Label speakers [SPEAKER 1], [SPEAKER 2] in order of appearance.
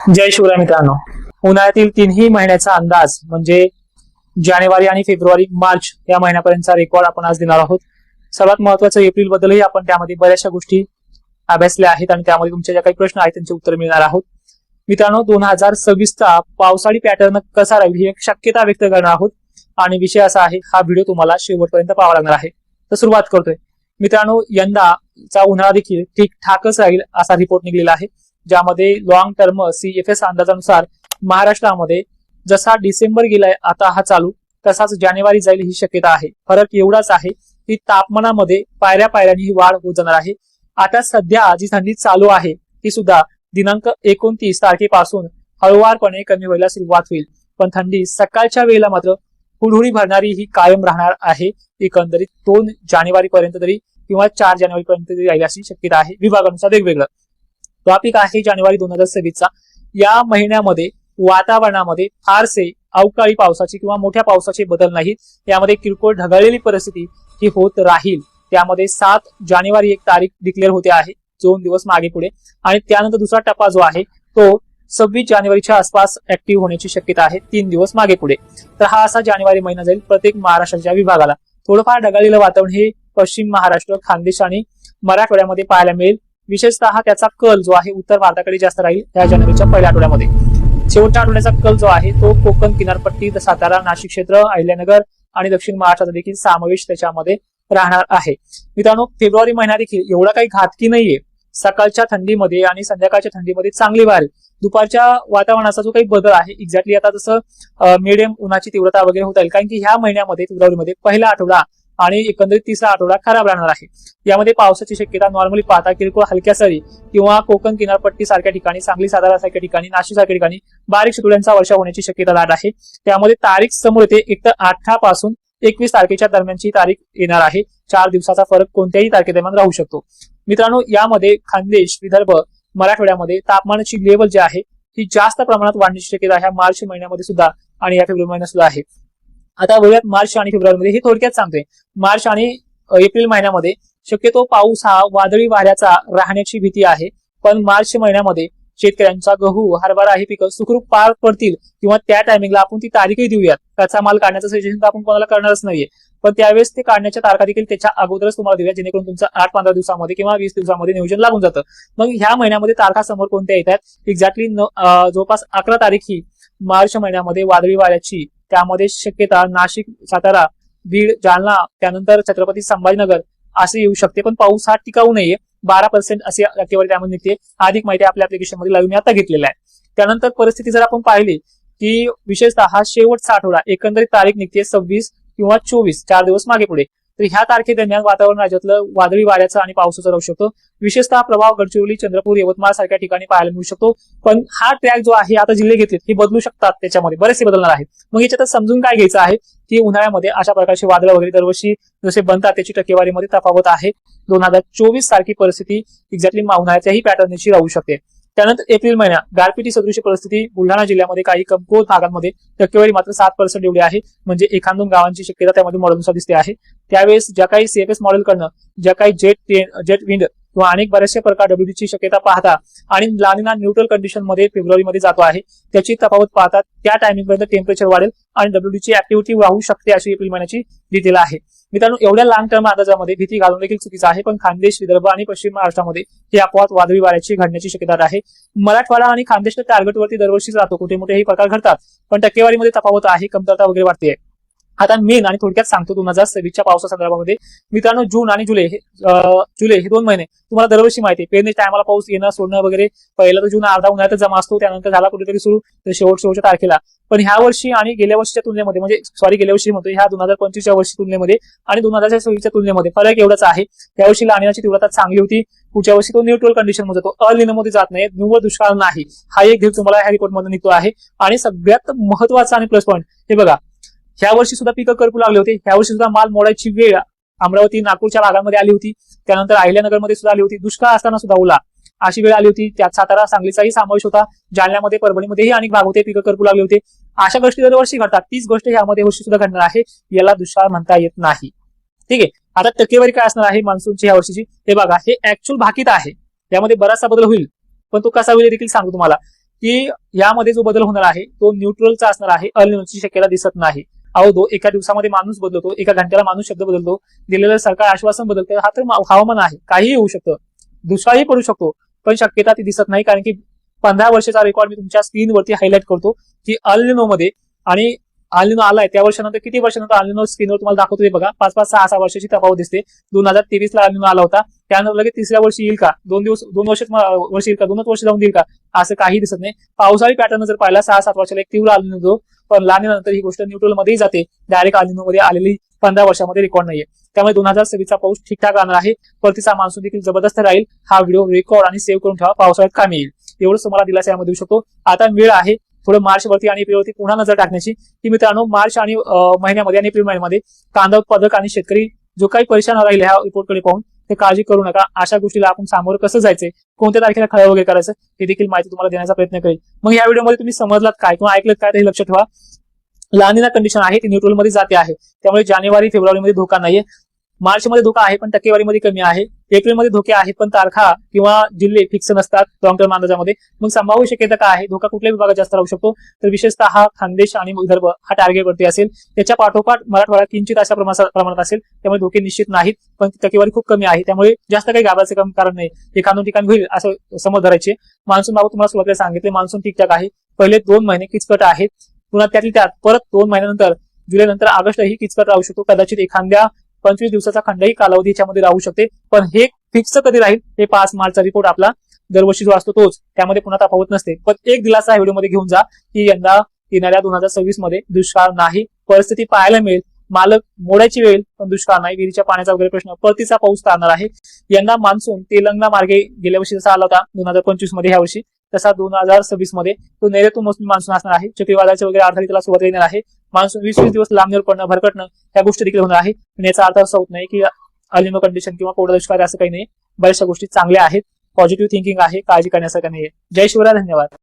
[SPEAKER 1] जय शिवराय मित्रांनो, उन्हाळ्यातील तीनही महिन्याचा अंदाज म्हणजे जानेवारी आणि फेब्रुवारी मार्च या महिन्यापर्यंतचा रेकॉर्ड आपण आज देणार आहोत. सर्वात महत्वाचं एप्रिल बद्दलही आपण त्यामध्ये बऱ्याचशा गोष्टी अभ्यासल्या आहेत आणि त्यामध्ये तुमचे ज्या काही प्रश्न आहेत त्यांचे उत्तर मिळणार आहोत. मित्रांनो, 2026चा पावसाळी पॅटर्न कसा राहील ही एक शक्यता व्यक्त करणार आहोत आणि विषय असा आहे, हा व्हिडिओ तुम्हाला शेवटपर्यंत पाहावा लागणार आहे. तर सुरुवात करतोय. मित्रांनो, यंदाचा उन्हाळा देखील ठीकठाकच राहील असा रिपोर्ट निघलेला आहे, ज्यामध्ये लॉंग टर्म CFS अंदाजानुसार महाराष्ट्रामध्ये जसा डिसेंबर गेलाय आता हा चालू, तसाच जानेवारी जाईल ही शक्यता आहे. फरक एवढाच आहे की तापमानामध्ये पायऱ्या पायऱ्यांनी ही वाढ होत जाणार आहे. आता सध्या जी थंडी चालू आहे ती सुद्धा दिनांक 29 तारखेपासून हळूवारपणे कमी व्हायला सुरुवात होईल, पण थंडी सकाळच्या वेळेला मात्र हुडहुडी भरणारी ही कायम राहणार आहे. एकंदरीत 2 जानेवारी पर्यंत तरी किंवा 4 जानेवारी पर्यंत तरी राहील अशी शक्यता आहे. विभागानुसार वेगवेगळं टॉपिक आहे जानेवारी 2026चा. या महिन्यामध्ये वातावरणामध्ये फारसे अवकाळी पावसाचे किंवा मोठ्या पावसाचे बदल नाहीत. यामध्ये किरकोळ ढगाळलेली परिस्थिती ही होत राहील. त्यामध्ये 7 जानेवारी एक तारीख डिक्लेअर होते आहे, 2 दिवस मागे पुढे, आणि त्यानंतर दुसरा टप्पा जो आहे तो 26 जानेवारीच्या आसपास ऍक्टिव्ह होण्याची शक्यता आहे, 3 दिवस मागे पुढे. तर हा असा जानेवारी महिना जाईल प्रत्येक महाराष्ट्राच्या विभागाला. थोडंफार ढगाळलेलं वातावरण हे पश्चिम महाराष्ट्र, खानदेश आणि मराठवाड्यामध्ये पाहायला मिळेल. विशेषतः त्याचा कल जो आहे उत्तर भारताकडे जास्त राहील या जानेवारीच्या पहिल्या आठवड्यामध्ये. शेवटच्या आठवड्याचा कल जो आहे तो कोकण किनारपट्टी, सातारा, नाशिक क्षेत्र, अहिल्यानगर आणि दक्षिण महाराष्ट्राचा देखील समावेश त्याच्यामध्ये राहणार आहे. मित्रांनो, फेब्रुवारी महिना देखील एवढा काही घातकी नाहीये. सकाळच्या थंडीमध्ये आणि संध्याकाळच्या थंडीमध्ये चांगली वाढ. दुपारच्या वातावरणाचा जो काही बदल आहे एक्झॅक्टली आता जसं मिडियम उन्हाची तीव्रता वगैरे होता येईल, कारण की ह्या महिन्यामध्ये फेब्रुवारीमध्ये पहिला आठवडा आणि एकंदरीत तिसरा आठवडा खराब राहणार आहे. यामध्ये पावसाची शक्यता नॉर्मली पाहता किरकोळ हलक्या सरी किंवा कोकण किनारपट्टी सारख्या ठिकाणी, सांगली सातारा सारख्या ठिकाणी, नाशिक सारख्या ठिकाणी बारीक शितोड्यांचा वर्षाव होण्याची शक्यता दाट आहे. त्यामध्ये तारीख समोर येते. एक तर 18 पासून 21 तारखेच्या दरम्यानची तारीख येणार आहे. 4 दिवसाचा फरक कोणत्याही तारखेदरम्यान राहू शकतो. मित्रांनो, यामध्ये खानदेश, विदर्भ, मराठवाड्यामध्ये तापमानाची लेवल जी आहे ही जास्त प्रमाणात वाढण्याची शक्यता ह्या मार्च महिन्यामध्ये सुद्धा आणि या फेब्रुवारी महिन्यात सुद्धा आहे. आता बघूयात मार्च आणि फेब्रुवारीमध्ये, हे थोडक्यात सांगतोय. मार्च आणि एप्रिल महिन्यामध्ये शक्यतो पाऊस हा वादळी वाऱ्याचा राहण्याची भीती आहे, पण मार्च महिन्यामध्ये शेतकऱ्यांचा गहू, हरभरा ही पिकं सुखरूप पार पडतील किंवा त्या टायमिंगला आपण ती तारीखही देऊयात. कच्चा माल काढण्याचं सजेशन आपण कोणाला करणारच नाहीये, पण त्यावेळेस ते काढण्याच्या तारखा देखील त्याच्या अगोदरच तुम्हाला देऊया, जेणेकरून तुमचं 8-15 दिवसामध्ये किंवा 20 दिवसामध्ये नियोजन लागून जातं. मग ह्या महिन्यामध्ये तारखा समोर कोणत्या येतात? एक्झॅक्टली जवळपास 11 तारीख ही मार्च महिन्यामध्ये वादळी वाऱ्याची, त्यामध्ये शक्यता नाशिक, सातारा, बीड, जालना, त्यानंतर छत्रपती संभाजीनगर असे येऊ शकते. पण पाऊस हा टिकाऊ नाहीये. 12% अशी टक्केवारी त्यामध्ये निघते. अधिक माहिती आपल्या ऍप्लिकेशनमध्ये लावून मी आता घेतलेला आहे. त्यानंतर परिस्थिती जर आपण पाहिली की विशेषतः हा शेवटचा आठवडा, एकंदरीत तारीख निघते 26 किंवा 24, 4 दिवस मागे पुढे. तर ह्या तारखेदरम्यान वातावरण राज्यातलं वादळी वाऱ्याचं आणि पावसाचं राहू शकतो. विशेषतः प्रभाव गडचिरोली, चंद्रपूर, यवतमाळ सारख्या ठिकाणी पाहायला मिळू शकतो. पण हा ट्रॅक जो आहे, आता जिल्हे घेतलेत हे बदलू शकतात, त्याच्यामध्ये बरेचसे बदलणार आहेत. मग याच्यात समजून काय घ्यायचं आहे की उन्हाळ्यामध्ये अशा प्रकारचे वादळ वगैरे दरवर्षी जसे बनतात त्याची टक्केवारीमध्ये तफावत आहे. 2024 सारखी परिस्थिती एक्झॅक्टली उन्हाळ्याच्याही पॅटर्नची राहू शकते. त्यानंतर एप्रिल महिना गारपिटी सदृश परिस्थिती बुलढाणा जिल्ह्यामध्ये काही कमकुवत भागांमध्ये टक्केवारी मात्र 7% एवढी आहे, म्हणजे 1-2 गावांची शक्यता त्यामध्ये मॉडेलनुसार दिसते आहे. त्यावेळेस ज्या काही CFS मॉडेलकडनं ज्या काही जेट विंड किंवा अनेक बऱ्याचशा प्रकार WDची शक्यता पाहता आणि लानिना न्यूट्रल कंडिशन मध्ये फेब्रुवारीमध्ये जातो आहे, त्याची तफावत पाहतात त्या टायमिंग पर्यंत टेम्परेचर वाढेल आणि WDची ऍक्टिव्हिटी राहू शकते अशी एप्रिल महिन्याची डिटेल आहे. मित्रांनो, एवढ्या लॉंग टर्म अंदाजामध्ये भीती घालून देखील चुकीचं आहे, पण खानदेश, विदर्भ आणि पश्चिम महाराष्ट्रामध्ये हे अपवाद वादळी वाऱ्याची घडण्याची शक्यता आहे. मराठवाडा आणि खानदेशच्या टार्गेटवरती दरवर्षीच राहतो, कुठे मोठे हे प्रकार घडतात, पण टक्केवारीमध्ये तफावत आहे, कमतरता वगैरे वाढते. आता मेन आणि थोडक्यात सांगतो 2026च्या पावसा संदर्भामध्ये. मित्रांनो, जून आणि जुलै हे 2 महिने तुम्हाला दरवर्षी माहिती आहे, पेरणी टायमाला पाऊस येणं सोडणं वगैरे. पहिला तर जून अर्धा उन्हाळ्यात जमा असतो, त्यानंतर झाला कुठेतरी सुरू तर शेवटच्या तारखेला. पण ह्या वर्षी आणि गेल्या वर्षीच्या तुलनेमध्ये, म्हणजे गेल्या वर्षी म्हणतो, ह्या 2025च्या वर्षी तुलनेमध्ये आणि 2026च्या तुलनेमध्ये फरक एवढाच आहे. त्या वर्षी लानिनाची तीव्रता चांगली होती, पुढच्या वर्षी तो न्यूट्रल कंडिशन मध्ये जातो, अल निनोमध्ये जात नाही, निव्वळ दुष्काळ नाही. हा एक घेऊन तुम्हाला ह्या रिपोर्टमध्ये निघतो आहे. आणि सगळ्यात महत्वाचा आणि प्लस पॉईंट हे बघा, ह्या वर्षी सुद्धा पिकं करपू लागले होते. ह्या वर्षी सुद्धा माल मोडायची वेळ अमरावती, नागपूरच्या भागामध्ये आली होती, त्यानंतर अहिल्यानगरमध्ये सुद्धा आली होती. दुष्काळ असताना सुद्धा ओला अशी वेळ आली होती. त्यात सातारा, सांगलीचाही समावेश होता. जालन्यामध्ये, परभणीमध्येही अनेक भाग होते, पिकं करपू लागले होते. अशा गोष्टी दरवर्षी घडतात. तीच गोष्ट ह्यामध्ये वर्षी सुद्धा घडणार आहे. याला दुष्काळ म्हणता येत नाही. ठीक आहे. आता टक्केवारी काय असणार आहे मान्सूनची ह्या वर्षीची हे बघा, हे ऍक्च्युअल भाकीत आहे, यामध्ये बराचसा बदल होईल, पण तो कसा होईल देखील सांगतो तुम्हाला. की यामध्ये जो बदल होणार आहे तो न्यूट्रलचा असणार आहे, अल निनोची शक्यता दिसत नाही. अहो एका दिवसामध्ये माणूस बदलतो, एका घंट्याला माणूस शब्द बदलतो, दिलेलं सरकार आश्वासन बदलतं, हा तर हवामान आहे, काहीही होऊ शकतं, दुष्काळही पडू शकतो, पण शक्यता ती दिसत नाही. कारण की 15 वर्षाचा रेकॉर्ड मी तुमच्या स्क्रीनवरती हायलाइट करतो की अल निनोमध्ये, आणि अल निनो आलाय त्या वर्षानंतर किती वर्षानंतर अल निनो स्क्रीनवर तुम्हाला दाखवतोय बघा, 5-5, 6-6 वर्षाची तफावत दिसते. 2023 ला अल निनो आला होता, त्यानंतर लगेच तिसऱ्या वर्षी येईल का, 2 वर्ष येईल का, 2 वर्ष जाऊन येईल का, असं काही दिसत नाही. पावसाळी पॅटर्न जर पाहिला 6-7 वर्षाला एक तीव्र अल निनो, पण लानिनंतर ही गोष्ट न्यूट्रल मध्येही जाते. डायरेक्ट अल निनो मध्ये आलेली 15 वर्षामध्ये रेकॉर्ड नाहीये. त्यामुळे 2026चा पाऊस ठीकठाक राहणार आहे. परतीचा मान्सून देखील जबरदस्त राहील. हा व्हिडिओ रेकॉर्ड आणि सेव्ह करून ठेवा, पावसाळ्यात कामी येईल. एवढंच तुम्हाला दिलासा यामध्ये देऊ शकतो. आता वेळ आहे थोडं मार्च वरती आणि एप्रिलवरती पुन्हा नजर टाकण्याची, की मित्रांनो मार्च आणि महिन्यामध्ये आणि एप्रिल महिन्यामध्ये कांदा उत्पादक आणि शेतकरी जो काही परेशान राहील ह्या रिपोर्टकडे पाहून, ते काळजी करू नका. अशा गोष्टीला आपण सामोरं कसं जायचंय, कोणत्या तारखेला खळं वगैरे करायचं, हे देखील माहिती तुम्हाला देण्याचा प्रयत्न करेल. मग या व्हिडिओमध्ये तुम्ही समजलात काय किंवा ऐकलं काय ते लक्षात ठेवा. लानिना कंडिशन आहे ती न्यूट्रल मध्ये जाते आहे, त्यामुळे जानेवारी फेब्रुवारीमध्ये धोका नाहीये. मार्च मध्ये धोका आहे पण टक्केवारीमध्ये कमी आहे. एप्रिलमध्ये धोके आहेत पण तारखा किंवा जिल्हे फिक्स नसतात लॉंग टर्म अंदाजामध्ये. मग संभाव्य शक्यता काय आहे, धोका कुठल्या विभागात जास्त राहू शकतो, तर विशेषतः हा खानदेश आणि विदर्भ हा टार्गेटवरती असेल. त्याच्या पाठोपाठ मराठवाडा किंचित अशा प्रमाणात असेल, त्यामुळे धोके निश्चित नाहीत, पण टक्केवारी खूप कमी आहे, त्यामुळे जास्त काही घाबरायचं कारण नाही. एखादं ठिकाण होईल असं समज धरायचे. मान्सून बाबत तुम्हाला सुरुवातीला सांगितले, मान्सून ठीकठाक आहे. पहिले 2 महिने किचकट आहेत, पुन्हा त्यातली त्यात परत 2 महिन्यानंतर जुलै नंतर ऑगस्ट ही किचकट राहू शकतो. कदाचित एखाद्या 25 दिवसाचा खंडही कालावधी याच्यामध्ये राहू शकते, पण हे फिक्स कधी राहील, हे 5 मार्चचा रिपोर्ट आपला दरवर्षी जो असतो तोच, त्यामध्ये पुन्हा तफावत नसते. पण एक दिलासा व्हिडिओमध्ये घेऊन जा की यंदा येणाऱ्या 2026 मध्ये दुष्काळ नाही. परिस्थिती पाहायला मिळेल, मालक मोडायची वेळ, पण दुष्काळ नाही. विहिरीच्या पाण्याचा वगैरे प्रश्न, परतीचा पाऊस तारणार आहे. यंदा मान्सून तेलंगणा मार्गे गेल्या वर्षी जसा आला होता 2025 मध्ये, ह्या वर्षी तसा 2026 मध्ये तो नैऋत्य मोसमी मान्सून असणार आहे. चक्रीवादळाचे वगैरे अडथळे त्याला सुरुवात येणार आहे. मान्सून 20-20 दिवस लांबणीवर पडणं, भरकटणं, या गोष्टी देखील होणार आहे. पण याचा अर्थ असा होत नाही की अल निनो कंडिशन किंवा कोरडा दुष्काळ असं काही नाही. बऱ्याचशा गोष्टी चांगल्या आहेत, पॉझिटिव्ह थिंकिंग आहे, काळजी करण्यासारखं नाहीये. जय शिवराय, धन्यवाद.